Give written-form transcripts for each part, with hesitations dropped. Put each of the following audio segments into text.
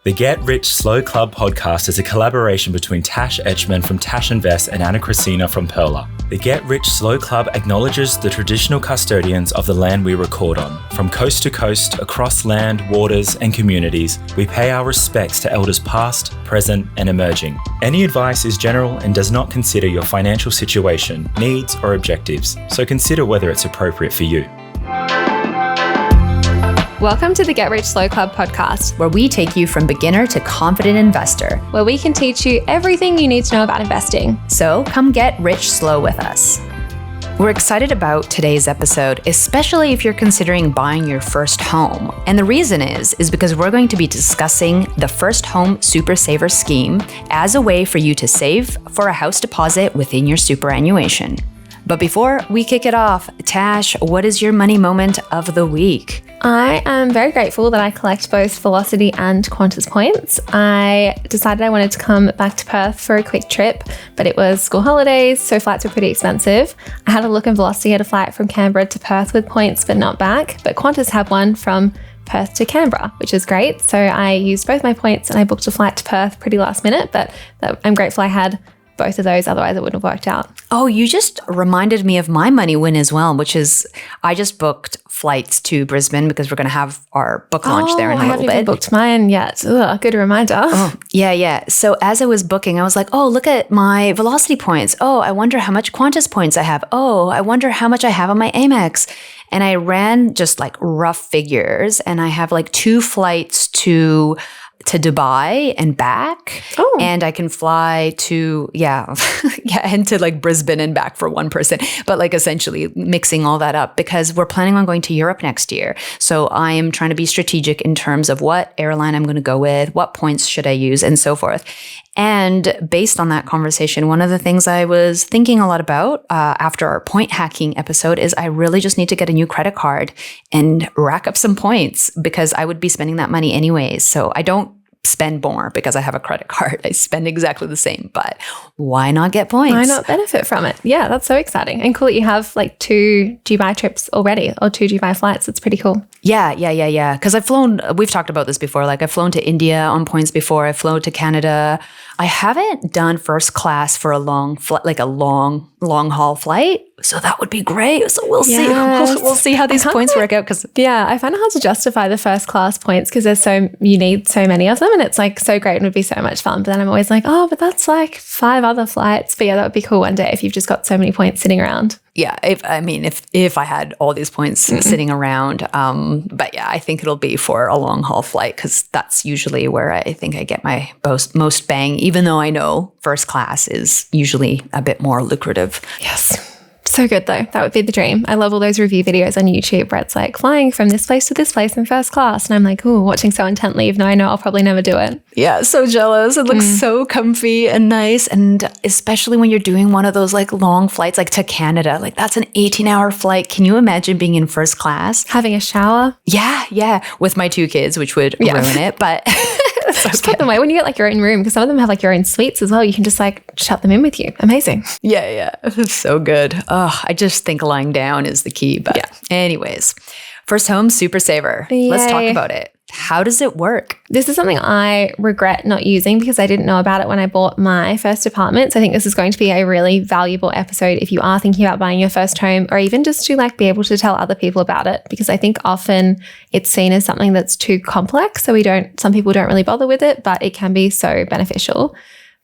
The Get Rich Slow Club podcast is a collaboration between Tash from Tash Invest and Ana from Perla. The Get Rich Slow Club acknowledges the traditional custodians of the land we record on. From coast to coast, across land, waters, and communities, we pay our respects to elders past, present, and emerging. Any advice is general and does not consider your financial situation, needs, or objectives, so consider whether it's appropriate for you. Welcome to the Get Rich Slow Club podcast, where we take you from beginner to confident investor, where we can teach you everything you need to know about investing. So come get rich slow with us. We're excited about today's episode, especially if you're considering buying your first home. And the reason is because we're going to be discussing the First Home Super Saver scheme as a way for you to save for a house deposit within your superannuation. But before we kick it off, Tash, what is your money moment of the week? I am very grateful that I collect both Velocity and Qantas points. I decided I wanted to come back to Perth for a quick trip, but it was school holidays, so flights were pretty expensive. I had a look and Velocity had a flight from Canberra to Perth with points, but not back. But Qantas had one from Perth to Canberra, which is great. So I used both my points and I booked a flight to Perth pretty last minute, but I'm grateful I had both of those, otherwise it wouldn't have worked out. Oh, you just reminded me of my money win as well, which is I just booked flights to Brisbane because we're going to have our book launch there in a little bit. I haven't even booked mine yet. Ugh, good reminder. Oh, yeah. So as I was booking, I was like, oh, look at my Velocity points. Oh, I wonder how much Qantas points I have. Oh, I wonder how much I have on my Amex. And I ran just like rough figures, and I have like 2 flights to Dubai and back. Oh. And I can fly to, and to like Brisbane and back for one person. But like essentially mixing all that up because we're planning on going to Europe next year. So I am trying to be strategic in terms of what airline I'm going to go with, what points should I use, and so forth. And based on that conversation, one of the things I was thinking a lot about after our point hacking episode is I really just need to get a new credit card and rack up some points because I would be spending that money anyways. So I don't spend more because I have a credit card. I spend exactly the same, but why not get points? Why not benefit from it? Yeah, that's so exciting. And cool that you have like 2 Dubai trips already or 2 Dubai flights. That's pretty cool. Yeah. Because we've talked about this before. Like I've flown to India on points before. I've flown to Canada. I haven't done first class for a long flight, like a long haul flight. So that would be great. So we'll see. We'll see how these points work out. I find it hard to justify the first class points because you need so many of them, and it's like so great and would be so much fun. But then I'm always like, oh, but that's like 5 other flights. But yeah, that would be cool one day if you've just got so many points sitting around. Yeah, if I had all these points sitting around, but yeah, I think it'll be for a long haul flight because that's usually where I think I get my most bang. Even though I know first class is usually a bit more lucrative. Yes. So good though. That would be the dream. I love all those review videos on YouTube where it's like flying from this place to this place in first class. And I'm like, ooh, watching so intently, even though I know I'll probably never do it. Yeah, so jealous. It looks so comfy and nice. And especially when you're doing one of those like long flights, like to Canada, like that's an 18-hour flight. Can you imagine being in first class? Having a shower? Yeah. With my 2 kids, which would ruin it. But just put them away when you get like your own room, because some of them have like your own suites as well. You can just like shut them in with you. Amazing. Yeah. It's so good. Oh, I just think lying down is the key. But anyways, First Home Super Saver. Yay. Let's talk about it. How does it work? This is something I regret not using because I didn't know about it when I bought my first apartment. So I think this is going to be a really valuable episode if you are thinking about buying your first home, or even just to like be able to tell other people about it, because I think often it's seen as something that's too complex. So some people don't really bother with it, but it can be so beneficial.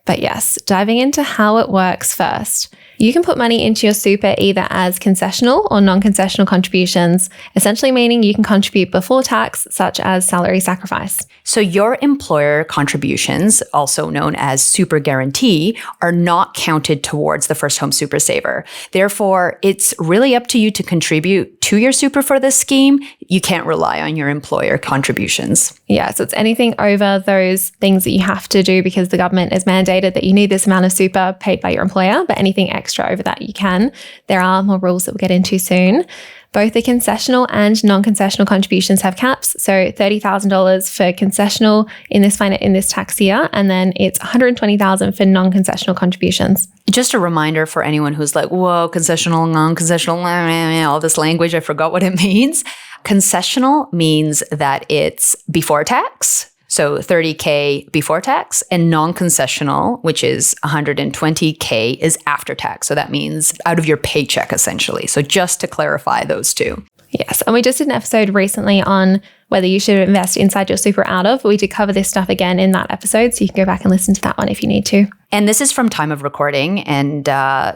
But yes, diving into how it works first. You can put money into your super either as concessional or non-concessional contributions, essentially meaning you can contribute before tax, such as salary sacrifice. So your employer contributions, also known as super guarantee, are not counted towards the First Home Super Saver. Therefore, it's really up to you to contribute to your super for this scheme. You can't rely on your employer contributions. Yeah, so it's anything over those things that you have to do because the government has mandated that you need this amount of super paid by your employer, but anything extra over that you can. There are more rules that we'll get into soon. Both the concessional and non-concessional contributions have caps. So $30,000 for concessional in this tax year, and then it's $120,000 for non-concessional contributions. Just a reminder for anyone who's like, whoa, concessional, non-concessional, all this language, I forgot what it means. Concessional means that it's before tax. so $30K before tax, and non-concessional, which is $120K, is after tax. So that means out of your paycheck, essentially. So just to clarify those two. Yes. And we just did an episode recently on whether you should invest inside your super or out of. We did cover this stuff again in that episode. So you can go back and listen to that one if you need to. And this is from time of recording. And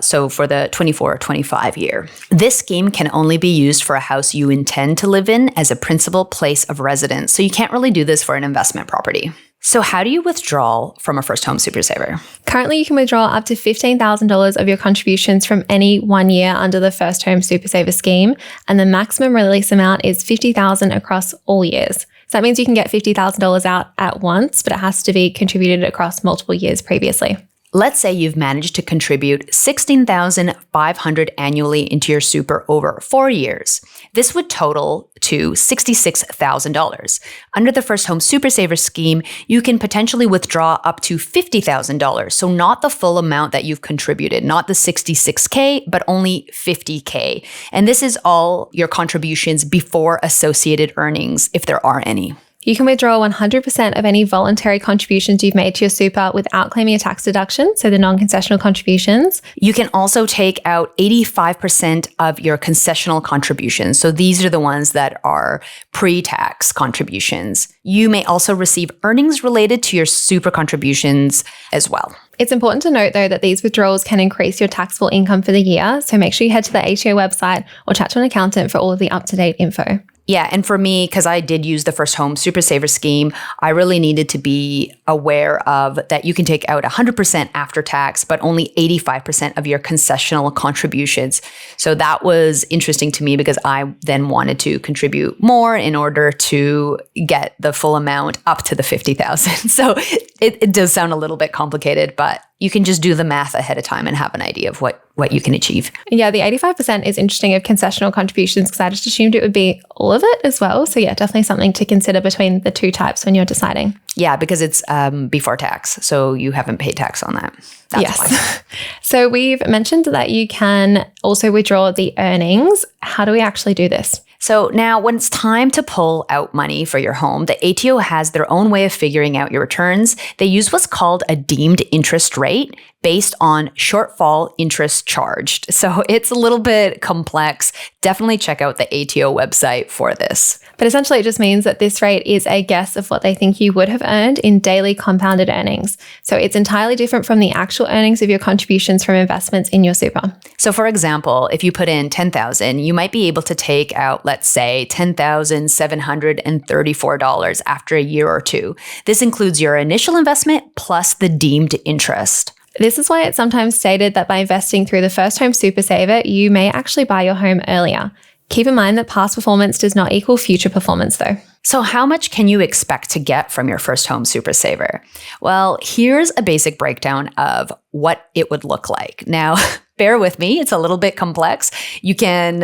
so for the 24-25 year, this scheme can only be used for a house you intend to live in as a principal place of residence. So you can't really do this for an investment property. So how do you withdraw from a first home super saver? Currently, you can withdraw up to $15,000 of your contributions from any 1 year under the First Home Super Saver scheme, and the maximum release amount is $50,000 across all years. So that means you can get $50,000 out at once, but it has to be contributed across multiple years previously. Let's say you've managed to contribute $16,500 annually into your super over 4 years. This would total to $66,000. Under the First Home Super Saver scheme, you can potentially withdraw up to $50,000. So not the full amount that you've contributed, not the $66K, but only $50K. And this is all your contributions before associated earnings, if there are any. You can withdraw 100% of any voluntary contributions you've made to your super without claiming a tax deduction, so the non-concessional contributions. You can also take out 85% of your concessional contributions. So these are the ones that are pre-tax contributions. You may also receive earnings related to your super contributions as well. It's important to note, though, that these withdrawals can increase your taxable income for the year. So make sure you head to the ATO website or chat to an accountant for all of the up-to-date info. Yeah. And for me, because I did use the First Home Super Saver scheme, I really needed to be aware of that you can take out 100% after tax, but only 85% of your concessional contributions. So that was interesting to me because I then wanted to contribute more in order to get the full amount up to the $50,000. So it does sound a little bit complicated, but you can just do the math ahead of time and have an idea of what you can achieve. Yeah, the 85% is interesting of concessional contributions because I just assumed it would be all of it as well. So yeah, definitely something to consider between the two types when you're deciding. Yeah, because it's before tax. So you haven't paid tax on that. That's why. So we've mentioned that you can also withdraw the earnings. How do we actually do this? So now when it's time to pull out money for your home, the ATO has their own way of figuring out your returns. They use what's called a deemed interest rate based on shortfall interest charged. So it's a little bit complex. Definitely check out the ATO website for this. But essentially, it just means that this rate is a guess of what they think you would have earned in daily compounded earnings. So it's entirely different from the actual earnings of your contributions from investments in your super. So for example, if you put in $10,000, you might be able to take out, let's say, $10,734 after a year or two. This includes your initial investment plus the deemed interest. This is why it's sometimes stated that by investing through the First Home Super Saver, you may actually buy your home earlier. Keep in mind that past performance does not equal future performance, though. So how much can you expect to get from your First Home Super Saver? Well, here's a basic breakdown of what it would look like. Now, bear with me. It's a little bit complex. You can,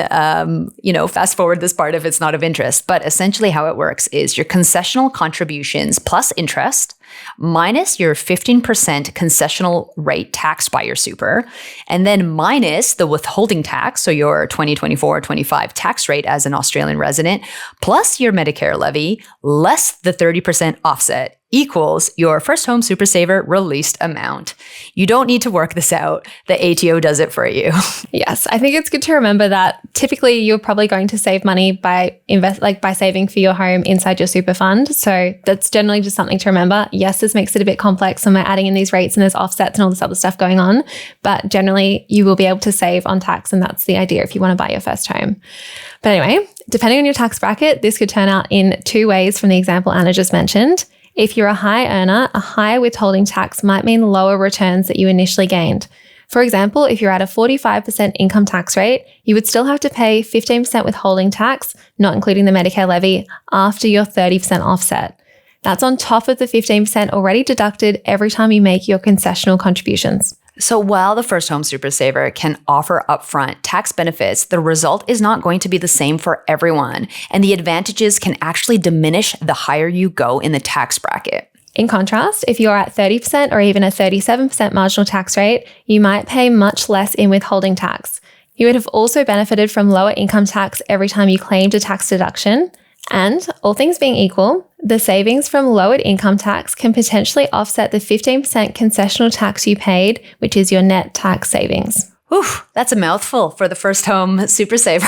fast forward this part if it's not of interest. But essentially how it works is your concessional contributions plus interest minus your 15% concessional rate taxed by your super, and then minus the withholding tax, so your 2024-25 tax rate as an Australian resident, plus your Medicare levy, less the 30% offset, equals your First Home Super Saver released amount. You don't need to work this out. The ATO does it for you. Yes, I think it's good to remember that typically you're probably going to save money by saving for your home inside your super fund. So that's generally just something to remember. Yes, this makes it a bit complex when we're adding in these rates and there's offsets and all this other stuff going on, but generally you will be able to save on tax, and that's the idea if you want to buy your first home. But anyway, depending on your tax bracket, this could turn out in two ways from the example Anna just mentioned. If you're a high earner, a higher withholding tax might mean lower returns that you initially gained. For example, if you're at a 45% income tax rate, you would still have to pay 15% withholding tax, not including the Medicare levy, after your 30% offset. That's on top of the 15% already deducted every time you make your concessional contributions. So while the First Home Super Saver can offer upfront tax benefits, the result is not going to be the same for everyone, and the advantages can actually diminish the higher you go in the tax bracket. In contrast, if you're at 30% or even a 37% marginal tax rate, you might pay much less in withholding tax. You would have also benefited from lower income tax every time you claimed a tax deduction, And all things being equal, the savings from lowered income tax can potentially offset the 15% concessional tax you paid, which is your net tax savings. Oof, that's a mouthful for the first home super saver.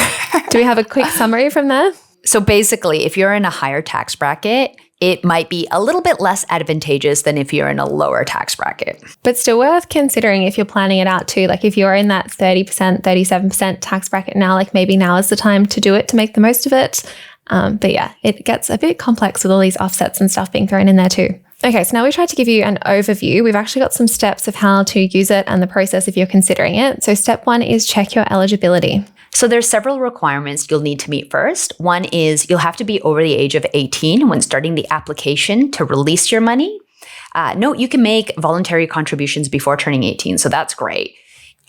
Do we have a quick summary from there? So basically, if you're in a higher tax bracket, it might be a little bit less advantageous than if you're in a lower tax bracket. But still worth considering if you're planning it out too. Like if you're in that 30%, 37% tax bracket now, like maybe now is the time to do it to make the most of it. But yeah, it gets a bit complex with all these offsets and stuff being thrown in there too. Okay, so now we tried to give you an overview. We've actually got some steps of how to use it and the process if you're considering it. So step 1 is check your eligibility. So there's several requirements you'll need to meet first. One is you'll have to be over the age of 18 when starting the application to release your money. Note, you can make voluntary contributions before turning 18, so that's great.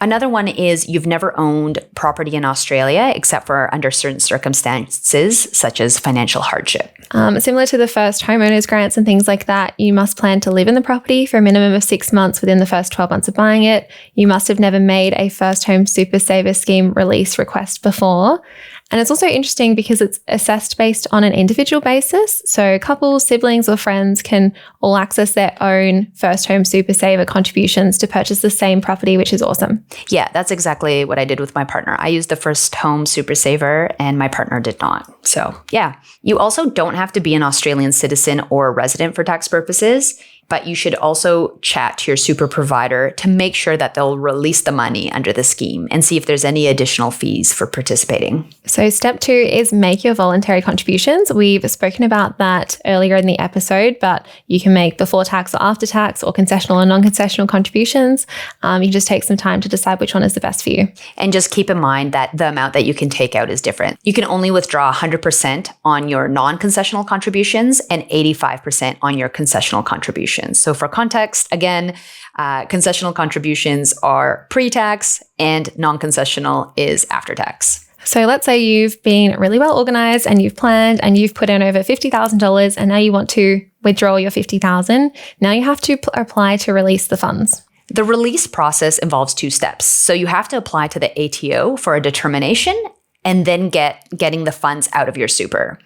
Another one is you've never owned property in Australia except for under certain circumstances, such as financial hardship. Similar to the first homeowners grants and things like that, you must plan to live in the property for a minimum of 6 months within the first 12 months of buying it. You must have never made a first home super saver scheme release request before. And it's also interesting because it's assessed based on an individual basis. So couples, siblings, or friends can all access their own first home super saver contributions to purchase the same property, which is awesome. Yeah, that's exactly what I did with my partner. I used the first home super saver and my partner did not. So yeah, you also don't have to be an Australian citizen or a resident for tax purposes, but you should also chat to your super provider to make sure that they'll release the money under the scheme and see if there's any additional fees for participating. So step 2 is make your voluntary contributions. We've spoken about that earlier in the episode, but you can make before tax or after tax or concessional or non-concessional contributions. You can just take some time to decide which one is the best for you. And just keep in mind that the amount that you can take out is different. You can only withdraw 100% on your non-concessional contributions and 85% on your concessional contributions. So for context, again, concessional contributions are pre-tax and non-concessional is after tax. So let's say you've been really well organized and you've planned and you've put in over $50,000 and now you want to withdraw your $50,000. Now you have to apply to release the funds. The release process involves 2 steps. So you have to apply to the ATO for a determination and then getting the funds out of your super.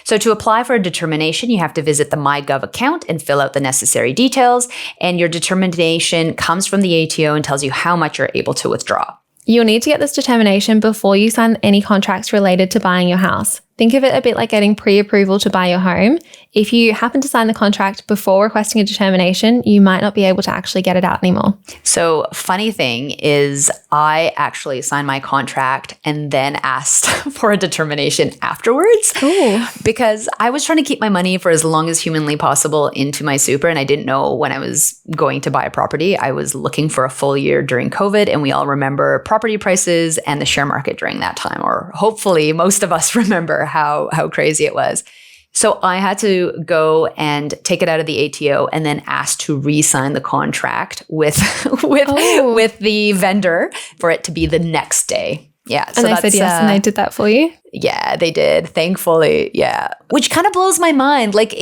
So to apply for a determination, you have to visit the MyGov account and fill out the necessary details. And your determination comes from the ATO and tells you how much you're able to withdraw. You'll need to get this determination before you sign any contracts related to buying your house. Think of it a bit like getting pre-approval to buy your home. If you happen to sign the contract before requesting a determination, you might not be able to actually get it out anymore. So funny thing is I actually signed my contract and then asked for a determination afterwards. Ooh. Because I was trying to keep my money for as long as humanly possible into my super, and I didn't know when I was going to buy a property. I was looking for a full year during COVID, and we all remember property prices and the share market during that time, or hopefully most of us remember how crazy it was. So I had to go and take it out of the ATO and then ask to re-sign the contract with the vendor for it to be the next day. Yeah. So they said yes, and they did that for you? Yeah, they did. Thankfully. Yeah. Which kind of blows my mind. Like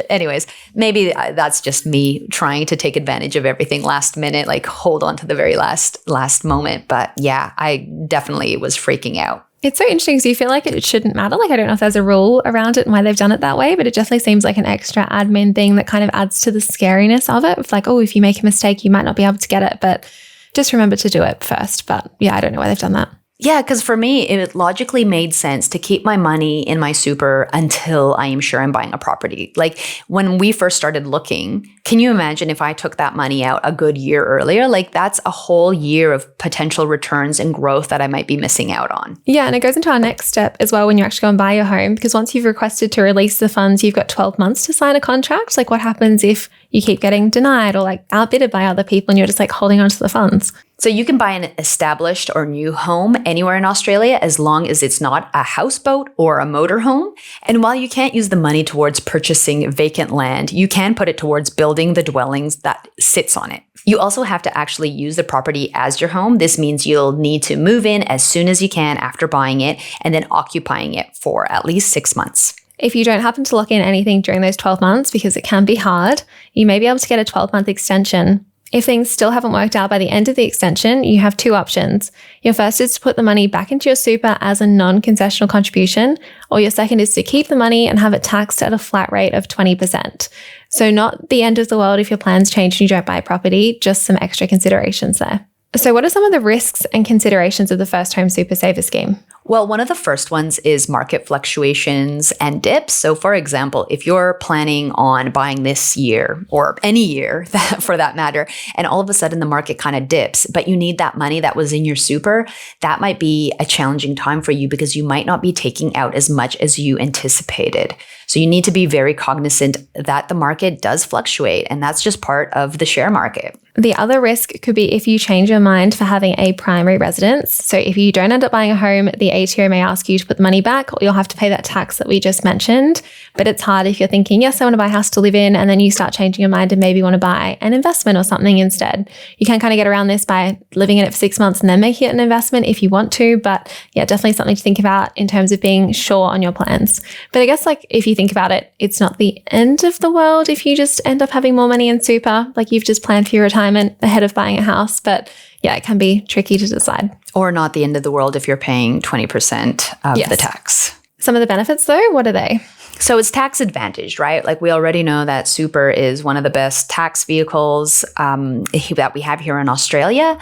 anyways, maybe that's just me trying to take advantage of everything last minute, like hold on to the very last moment. But yeah, I definitely was freaking out. It's so interesting because you feel like it shouldn't matter. Like, I don't know if there's a rule around it and why they've done it that way, but it definitely seems like an extra admin thing that kind of adds to the scariness of it. It's like, oh, if you make a mistake, you might not be able to get it, but just remember to do it first. But yeah, I don't know why they've done that. Yeah, because for me, it logically made sense to keep my money in my super until I am sure I'm buying a property. Like when we first started looking, can you imagine if I took that money out a good year earlier? Like that's a whole year of potential returns and growth that I might be missing out on. Yeah, and it goes into our next step as well when you actually go and buy your home, because once you've requested to release the funds, you've got 12 months to sign a contract. Like what happens if you keep getting denied or like outbidded by other people and you're just like holding on to the funds? So you can buy an established or new home anywhere in Australia as long as it's not a houseboat or a motorhome. And while you can't use the money towards purchasing vacant land, you can put it towards building the dwellings that sits on it. You also have to actually use the property as your home. This means you'll need to move in as soon as you can after buying it and then occupying it for at least 6 months. If you don't happen to lock in anything during those 12 months, because it can be hard, you may be able to get a 12-month extension If things still haven't worked out by the end of the extension, you have two options. Your first is to put the money back into your super as a non-concessional contribution, or your second is to keep the money and have it taxed at a flat rate of 20%. So not the end of the world if your plans change and you don't buy property, just some extra considerations there. So what are some of the risks and considerations of the first home super saver scheme? Well, one of the first ones is market fluctuations and dips. So for example, if you're planning on buying this year or any year for that matter, and all of a sudden the market kind of dips, but you need that money that was in your super, that might be a challenging time for you because you might not be taking out as much as you anticipated. So you need to be very cognizant that the market does fluctuate, and that's just part of the share market. The other risk could be if you change your mind for having a primary residence. So if you don't end up buying a home, the ATO may ask you to put the money back, or you'll have to pay that tax that we just mentioned. But it's hard if you're thinking, yes, I want to buy a house to live in, and then you start changing your mind and maybe want to buy an investment or something instead. You can kind of get around this by living in it for 6 months and then making it an investment if you want to. But yeah, definitely something to think about in terms of being sure on your plans. But I guess like if you think about it, it's not the end of the world if you just end up having more money in super, like you've just planned for your retirement ahead of buying a house. But yeah, it can be tricky to decide. Or not the end of the world if you're paying 20% of the tax. Some of the benefits though, what are they? So it's tax advantaged, right? Like we already know that super is one of the best tax vehicles that we have here in Australia.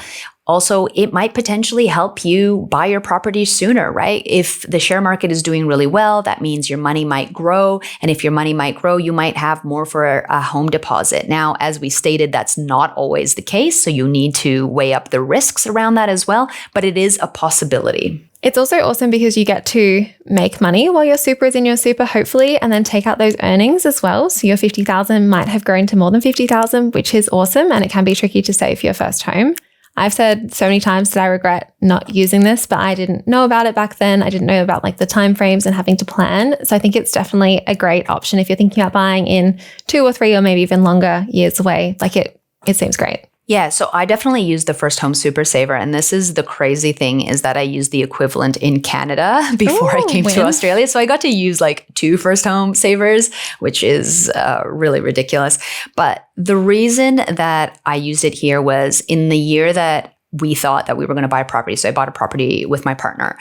Also, it might potentially help you buy your property sooner, right? If the share market is doing really well, that means your money might grow. And if your money might grow, you might have more for a home deposit. Now, as we stated, that's not always the case. So you need to weigh up the risks around that as well. But it is a possibility. It's also awesome because you get to make money while your super is in your super, hopefully, and then take out those earnings as well. So your 50,000 might have grown to more than 50,000, which is awesome. And it can be tricky to save for your first home. I've said so many times that I regret not using this, but I didn't know about it back then. I didn't know about like the timeframes and having to plan. So I think it's definitely a great option if you're thinking about buying in 2 or 3 or maybe even longer years away. Like it seems great. Yeah, so I definitely use the first home super saver. And this is the crazy thing is that I used the equivalent in Canada before I came to Australia. So I got to use like 2 first home savers, which is really ridiculous. But the reason that I used it here was in the year that we thought that we were going to buy a property. So I bought a property with my partner.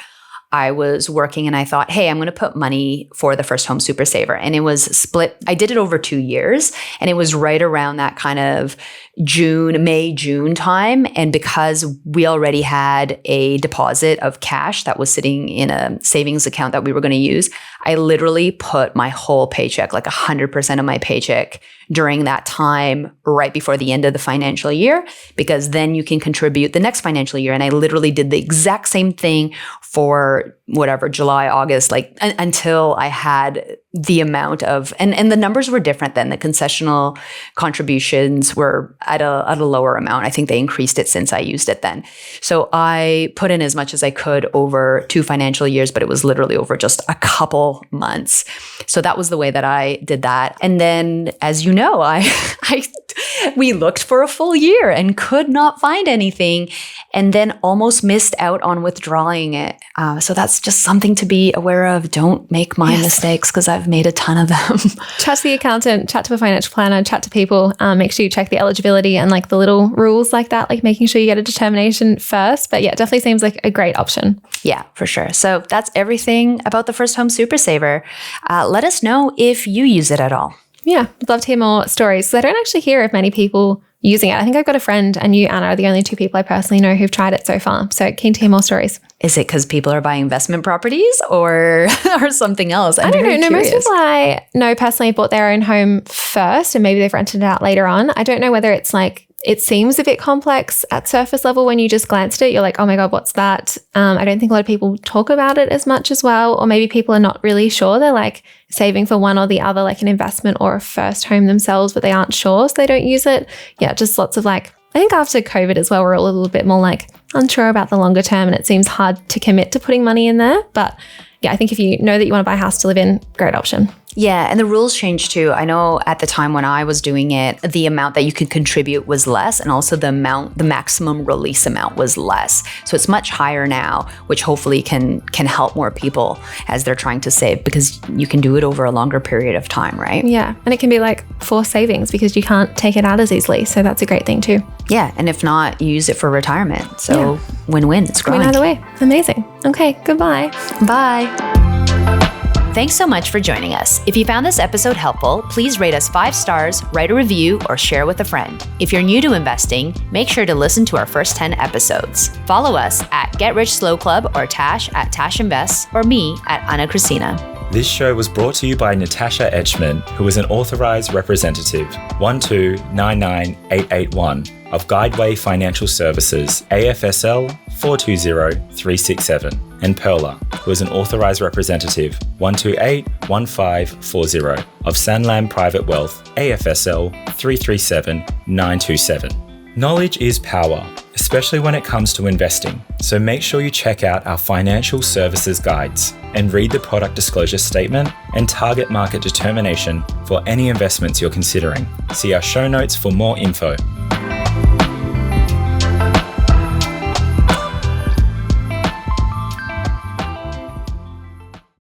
I was working and I thought, hey, I'm going to put money for the first home super saver. And it was split. I did it over 2 years and it was right around that kind of May, June time. And because we already had a deposit of cash that was sitting in a savings account that we were going to use, I literally put my whole paycheck, like 100% of my paycheck during that time right before the end of the financial year, because then you can contribute the next financial year. And I literally did the exact same thing for whatever, July, August, like until I had the amount of, and the numbers were different then. The concessional contributions were at a lower amount. I think they increased it since I used it then. So I put in as much as I could over 2 financial years, but it was literally over just a couple months. So that was the way that I did that. And then, as you know, we looked for a full year and could not find anything, and then almost missed out on withdrawing it. So that's just something to be aware of. Don't make my mistakes, because I've made a ton of them. Chat to the accountant, chat to a financial planner, chat to people. Make sure you check the eligibility and like the little rules like that, like making sure you get a determination first. But yeah, it definitely seems like a great option. Yeah, for sure. So that's everything about the first home super saver. Let us know if you use it at all. Yeah, I'd love to hear more stories. So I don't actually hear of many people using it. I think I've got a friend, and you, Anna, are the only 2 people I personally know who've tried it so far. So keen to hear more stories. Is it because people are buying investment properties or something else? I don't know. No, most people I know personally bought their own home first and maybe they've rented it out later on. I don't know whether it's like, it seems a bit complex at surface level when you just glanced at it. You're like, oh my God, what's that? I don't think a lot of people talk about it as much as well. Or maybe people are not really sure. They're like saving for one or the other, like an investment or a first home themselves, but they aren't sure, so they don't use it. Yeah, just lots of like, I think after COVID as well, we're a little bit more like unsure about the longer term, and it seems hard to commit to putting money in there. But yeah, I think if you know that you want to buy a house to live in, great option. Yeah, and the rules changed too. I know at the time when I was doing it, the amount that you could contribute was less, and also the maximum release amount was less. So it's much higher now, which hopefully can help more people as they're trying to save, because you can do it over a longer period of time, right? Yeah, and it can be like forced savings because you can't take it out as easily. So that's a great thing too. Yeah, and if not, use it for retirement. So win-win, it's growing. Either way, amazing. Okay, goodbye. Bye. Thanks so much for joining us. If you found this episode helpful, please rate us 5 stars, write a review, or share with a friend. If you're new to investing, make sure to listen to our first 10 episodes. Follow us at Get Rich Slow Club or Tash at Tash Invest, or me at Ana Christina. This show was brought to you by Natasha Etchman, who is an authorised representative 1299881 of Guideway Financial Services, AFSL 420367, and Perla, who is an authorised representative 1281540 of Sanlam Private Wealth, AFSL 337927. Knowledge is power, especially when it comes to investing. So make sure you check out our financial services guides and read the product disclosure statement and target market determination for any investments you're considering. See our show notes for more info.